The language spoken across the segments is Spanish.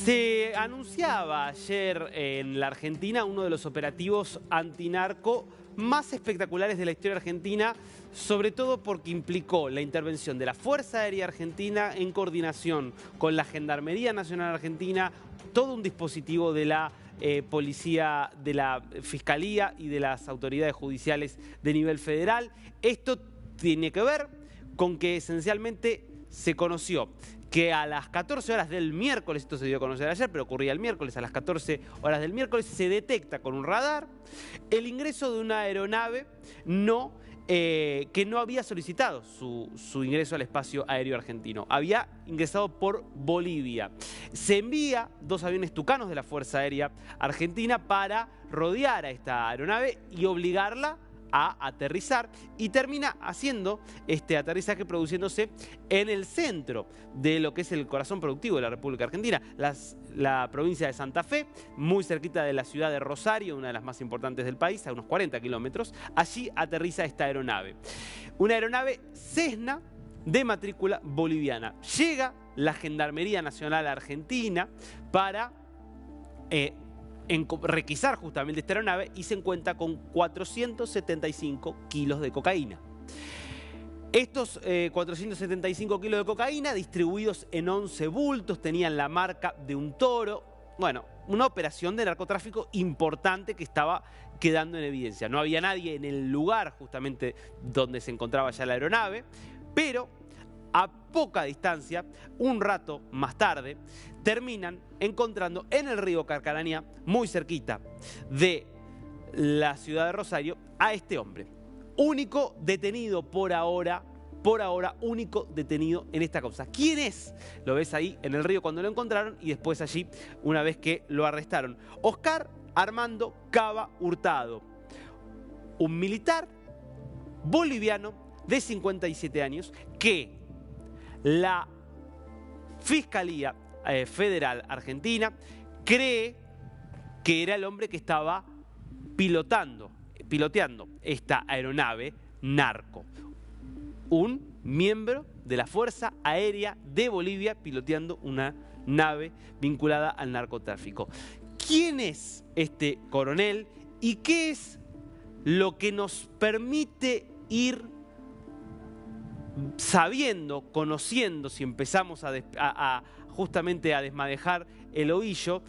Se anunciaba ayer en la Argentina uno de los operativos antinarco más espectaculares de la historia argentina, sobre todo porque implicó la intervención de la Fuerza Aérea Argentina en coordinación con la Gendarmería Nacional Argentina, todo un dispositivo de la policía, de la Fiscalía y de las autoridades judiciales de nivel federal. Esto tiene que ver con que esencialmente se conoció que a las 14 horas del miércoles, esto se dio a conocer ayer, pero ocurría el miércoles, a las 14 horas del miércoles, se detecta con un radar el ingreso de una aeronave que no había solicitado su ingreso al espacio aéreo argentino. Había ingresado por Bolivia. Se envía 2 aviones tucanos de la Fuerza Aérea Argentina para rodear a esta aeronave y obligarla a aterrizar, y termina haciendo este aterrizaje produciéndose en el centro de lo que es el corazón productivo de la República Argentina, la provincia de Santa Fe, muy cerquita de la ciudad de Rosario, una de las más importantes del país, a unos 40 kilómetros. Allí aterriza esta aeronave, una aeronave Cessna de matrícula boliviana. Llega la Gendarmería Nacional Argentina para requisar justamente esta aeronave y se encuentra con 475 kilos de cocaína. Estos 475 kilos de cocaína distribuidos en 11 bultos, tenían la marca de un toro. Bueno, una operación de narcotráfico importante que estaba quedando en evidencia. No había nadie en el lugar justamente donde se encontraba ya la aeronave, pero a poca distancia, un rato más tarde, terminan encontrando en el río Carcarañá, muy cerquita de la ciudad de Rosario, a este hombre. Único detenido por ahora, único detenido en esta causa. ¿Quién es? Lo ves ahí en el río cuando lo encontraron y después allí una vez que lo arrestaron. Oscar Armando Cava Hurtado, un militar boliviano de 57 años que la Fiscalía Federal Argentina cree que era el hombre que estaba piloteando esta aeronave narco. Un miembro de la Fuerza Aérea de Bolivia piloteando una nave vinculada al narcotráfico. ¿Quién es este coronel y qué es lo que nos permite ir sabiendo, conociendo, si empezamos justamente a desmadejar el ovillo,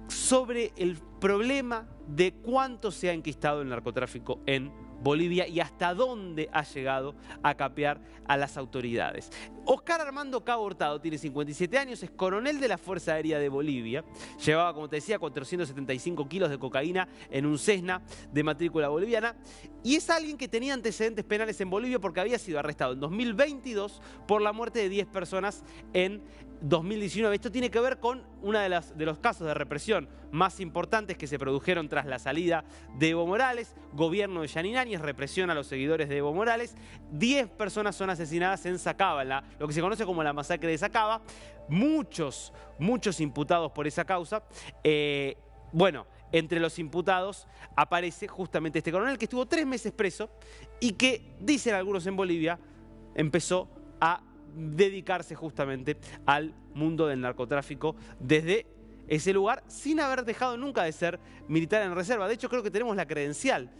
sobre el problema de cuánto se ha enquistado el narcotráfico en Bolivia y hasta dónde ha llegado a capear a las autoridades? Oscar Armando Cava Hurtado tiene 57 años, es coronel de la Fuerza Aérea de Bolivia, llevaba, como te decía, 475 kilos de cocaína en un Cessna de matrícula boliviana, y es alguien que tenía antecedentes penales en Bolivia porque había sido arrestado en 2022 por la muerte de 10 personas en 2019. Esto tiene que ver con uno de los casos de represión más importantes que se produjeron tras la salida de Evo Morales, gobierno de Yanine Áñez, represión a los seguidores de Evo Morales. 10 personas son asesinadas en Sacaba, lo que se conoce como la masacre de Sacaba. Muchos imputados por esa causa. Bueno, entre los imputados aparece justamente este coronel que estuvo 3 meses preso y que, dicen algunos en Bolivia, empezó a dedicarse justamente al mundo del narcotráfico desde ese lugar, sin haber dejado nunca de ser militar en reserva. De hecho, creo que tenemos la credencial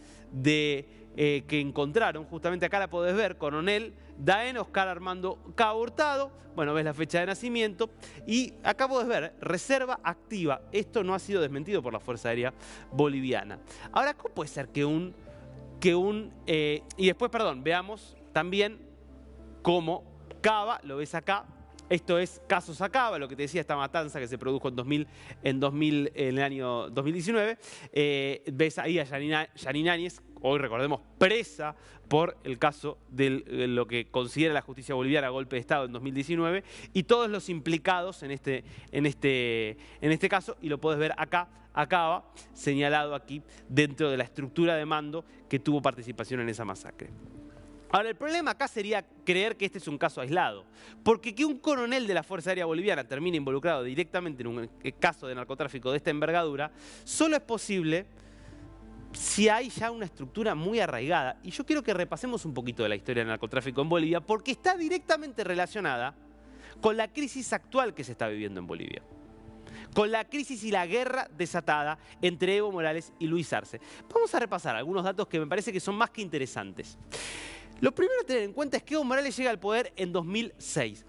que encontraron, justamente acá la podés ver, coronel Daen Oscar Armando Cava Hurtado. Bueno, ves la fecha de nacimiento y acá podés ver, reserva activa. Esto no ha sido desmentido por la Fuerza Aérea Boliviana. Ahora, ¿cómo puede ser y después, perdón, veamos también cómo Cava, lo ves acá, esto es caso Sacaba, lo que te decía, esta matanza que se produjo en el año 2019. Ves ahí a Yanine Áñez, hoy recordemos, presa por el caso de lo que considera la justicia boliviana golpe de Estado en 2019, y todos los implicados en este caso, y lo podés ver acá, Cava señalado aquí dentro de la estructura de mando que tuvo participación en esa masacre. Ahora, el problema acá sería creer que este es un caso aislado, porque que un coronel de la Fuerza Aérea Boliviana termine involucrado directamente en un caso de narcotráfico de esta envergadura, solo es posible si hay ya una estructura muy arraigada. Y yo quiero que repasemos un poquito de la historia del narcotráfico en Bolivia, porque está directamente relacionada con la crisis actual que se está viviendo en Bolivia, con la crisis y la guerra desatada entre Evo Morales y Luis Arce. Vamos a repasar algunos datos que me parece que son más que interesantes. Lo primero a tener en cuenta es que Evo Morales llega al poder en 2006.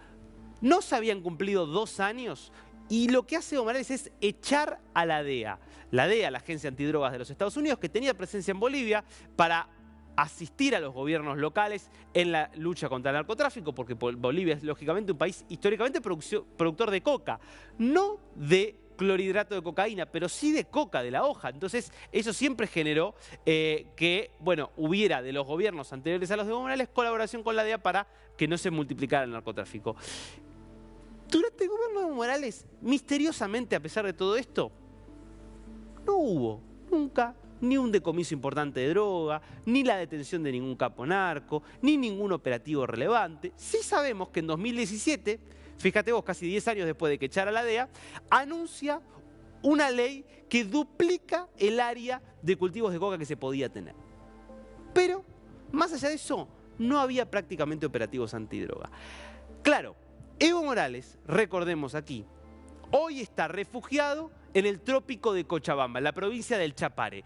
No se habían cumplido 2 años y lo que hace Evo Morales es echar a la DEA. La DEA, la Agencia Antidrogas de los Estados Unidos, que tenía presencia en Bolivia para asistir a los gobiernos locales en la lucha contra el narcotráfico, porque Bolivia es lógicamente un país históricamente productor de coca, no de clorhidrato de cocaína, pero sí de coca, de la hoja. Entonces eso siempre generó que, bueno, hubiera de los gobiernos anteriores a los de Evo Morales colaboración con la DEA para que no se multiplicara el narcotráfico. Durante el gobierno de Evo Morales, misteriosamente, a pesar de todo esto, no hubo nunca ni un decomiso importante de droga, ni la detención de ningún capo narco, ni ningún operativo relevante. Sí sabemos que en 2017, fíjate vos, casi 10 años después de que echara la DEA, anuncia una ley que duplica el área de cultivos de coca que se podía tener. Pero, más allá de eso, no había prácticamente operativos antidroga. Claro, Evo Morales, recordemos aquí, hoy está refugiado en el trópico de Cochabamba, en la provincia del Chapare.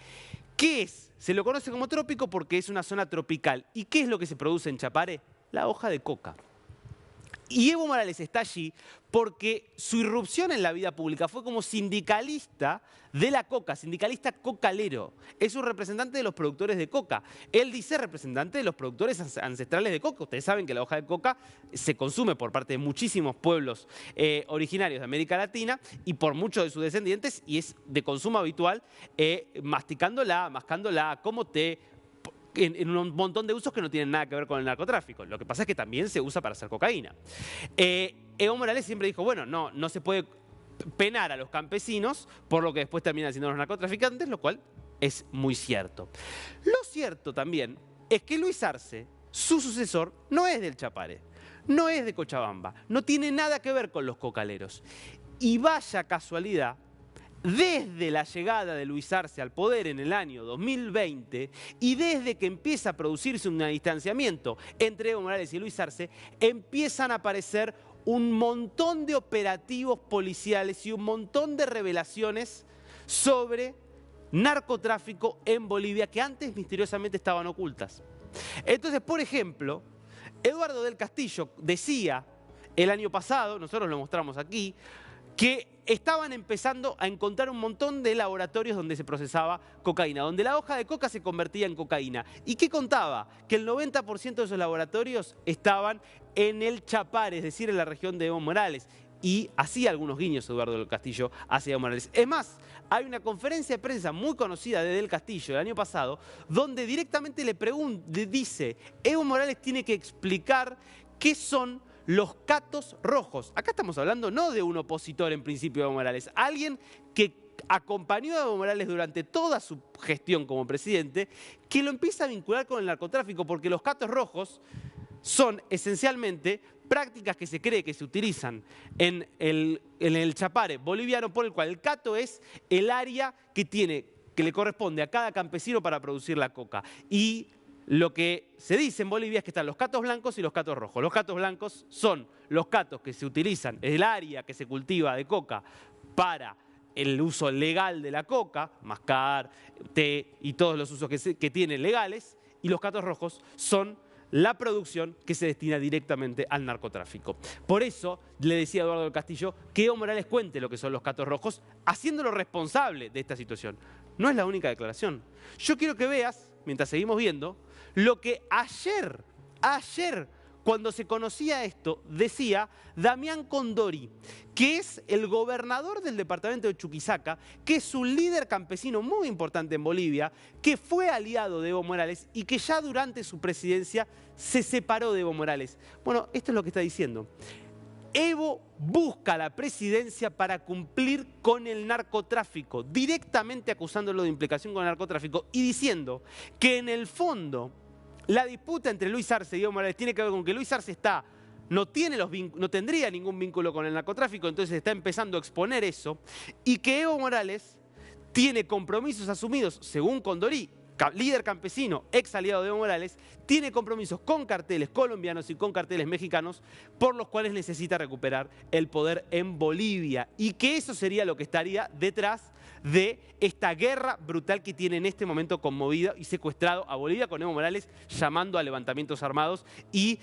¿Qué es? Se lo conoce como trópico porque es una zona tropical. ¿Y qué es lo que se produce en Chapare? La hoja de coca. Y Evo Morales está allí porque su irrupción en la vida pública fue como sindicalista de la coca, sindicalista cocalero. Es un representante de los productores de coca. Él dice representante de los productores ancestrales de coca. Ustedes saben que la hoja de coca se consume por parte de muchísimos pueblos originarios de América Latina y por muchos de sus descendientes, y es de consumo habitual, mascándola, como té, en un montón de usos que no tienen nada que ver con el narcotráfico. Lo que pasa es que también se usa para hacer cocaína. Evo Morales siempre dijo, bueno, no se puede penar a los campesinos por lo que después terminan siendo los narcotraficantes, lo cual es muy cierto. Lo cierto también es que Luis Arce, su sucesor, no es del Chapare, no es de Cochabamba, no tiene nada que ver con los cocaleros. Y vaya casualidad, desde la llegada de Luis Arce al poder en el año 2020 y desde que empieza a producirse un distanciamiento entre Evo Morales y Luis Arce, empiezan a aparecer un montón de operativos policiales y un montón de revelaciones sobre narcotráfico en Bolivia que antes misteriosamente estaban ocultas. Entonces, por ejemplo, Eduardo del Castillo decía el año pasado, nosotros lo mostramos aquí, que estaban empezando a encontrar un montón de laboratorios donde se procesaba cocaína, donde la hoja de coca se convertía en cocaína. ¿Y qué contaba? Que el 90% de esos laboratorios estaban en el Chapare, es decir, en la región de Evo Morales. Y hacía algunos guiños Eduardo del Castillo hacia Evo Morales. Es más, hay una conferencia de prensa muy conocida de Del Castillo el año pasado, donde directamente le dice, Evo Morales tiene que explicar qué son los catos rojos. Acá estamos hablando no de un opositor en principio de Evo Morales, alguien que acompañó a Evo Morales durante toda su gestión como presidente, que lo empieza a vincular con el narcotráfico, porque los catos rojos son esencialmente prácticas que se cree que se utilizan en el Chapare boliviano, por el cual el cato es el área que le corresponde a cada campesino para producir la coca. Y lo que se dice en Bolivia es que están los catos blancos y los catos rojos. Los catos blancos son los catos que se utilizan en el área que se cultiva de coca para el uso legal de la coca, mascar, té y todos los usos que tienen legales. Y los catos rojos son la producción que se destina directamente al narcotráfico. Por eso le decía a Eduardo del Castillo que Evo Morales cuente lo que son los catos rojos, haciéndolo responsable de esta situación. No es la única declaración. Yo quiero que veas, mientras seguimos viendo, lo que ayer, cuando se conocía esto, decía Damián Condori, que es el gobernador del departamento de Chuquisaca, que es un líder campesino muy importante en Bolivia, que fue aliado de Evo Morales y que ya durante su presidencia se separó de Evo Morales. Bueno, esto es lo que está diciendo. Evo busca la presidencia para cumplir con el narcotráfico, directamente acusándolo de implicación con el narcotráfico y diciendo que en el fondo la disputa entre Luis Arce y Evo Morales tiene que ver con que Luis Arce no tendría ningún vínculo con el narcotráfico, entonces está empezando a exponer eso, y que Evo Morales tiene compromisos asumidos, según Condori, líder campesino, ex aliado de Evo Morales, tiene compromisos con carteles colombianos y con carteles mexicanos por los cuales necesita recuperar el poder en Bolivia. Y que eso sería lo que estaría detrás de esta guerra brutal que tiene en este momento conmovido y secuestrado a Bolivia, con Evo Morales llamando a levantamientos armados y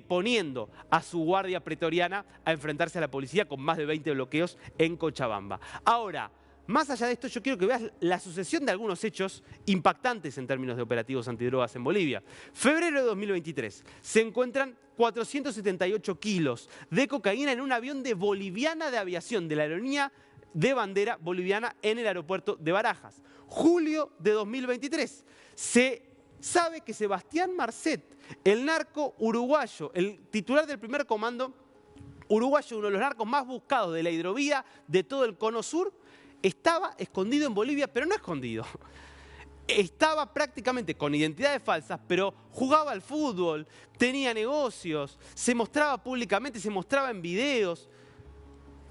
poniendo a su guardia pretoriana a enfrentarse a la policía con más de 20 bloqueos en Cochabamba. Ahora, más allá de esto, yo quiero que veas la sucesión de algunos hechos impactantes en términos de operativos antidrogas en Bolivia. Febrero de 2023, se encuentran 478 kilos de cocaína en un avión de Boliviana de Aviación, de la aerolínea de bandera boliviana, en el aeropuerto de Barajas. Julio de 2023, se sabe que Sebastián Marcet, el narco uruguayo, el titular del primer comando uruguayo, uno de los narcos más buscados de la hidrovía de todo el cono sur, estaba escondido en Bolivia, pero no escondido. Estaba prácticamente con identidades falsas, pero jugaba al fútbol, tenía negocios, se mostraba públicamente, se mostraba en videos,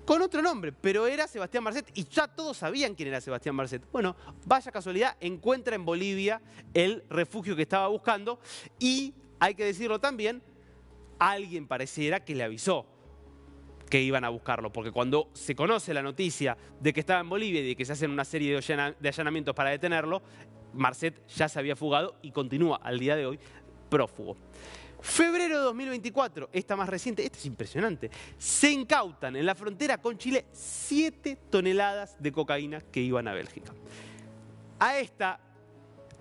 con otro nombre, pero era Sebastián Marcet y ya todos sabían quién era Sebastián Marcet. Bueno, vaya casualidad, encuentra en Bolivia el refugio que estaba buscando y, hay que decirlo también, alguien pareciera que le avisó que iban a buscarlo, porque cuando se conoce la noticia de que estaba en Bolivia y de que se hacen una serie de allanamientos para detenerlo, Marcet ya se había fugado y continúa al día de hoy prófugo. Febrero de 2024, esta más reciente, esta es impresionante, se incautan en la frontera con Chile 7 toneladas de cocaína que iban a Bélgica. A esta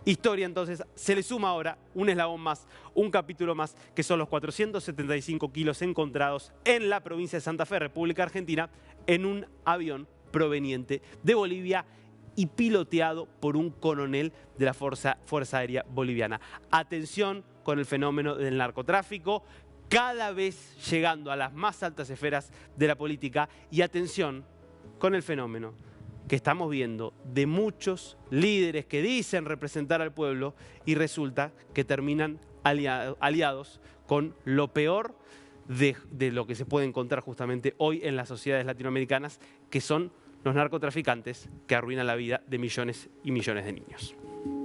historia entonces se le suma ahora un eslabón más, un capítulo más, que son los 475 kilos encontrados en la provincia de Santa Fe, República Argentina, en un avión proveniente de Bolivia y piloteado por un coronel de la Fuerza Aérea Boliviana. Atención con el fenómeno del narcotráfico, cada vez llegando a las más altas esferas de la política, y atención con el fenómeno que estamos viendo de muchos líderes que dicen representar al pueblo y resulta que terminan aliados con lo peor de lo que se puede encontrar justamente hoy en las sociedades latinoamericanas, que son los narcotraficantes que arruinan la vida de millones y millones de niños.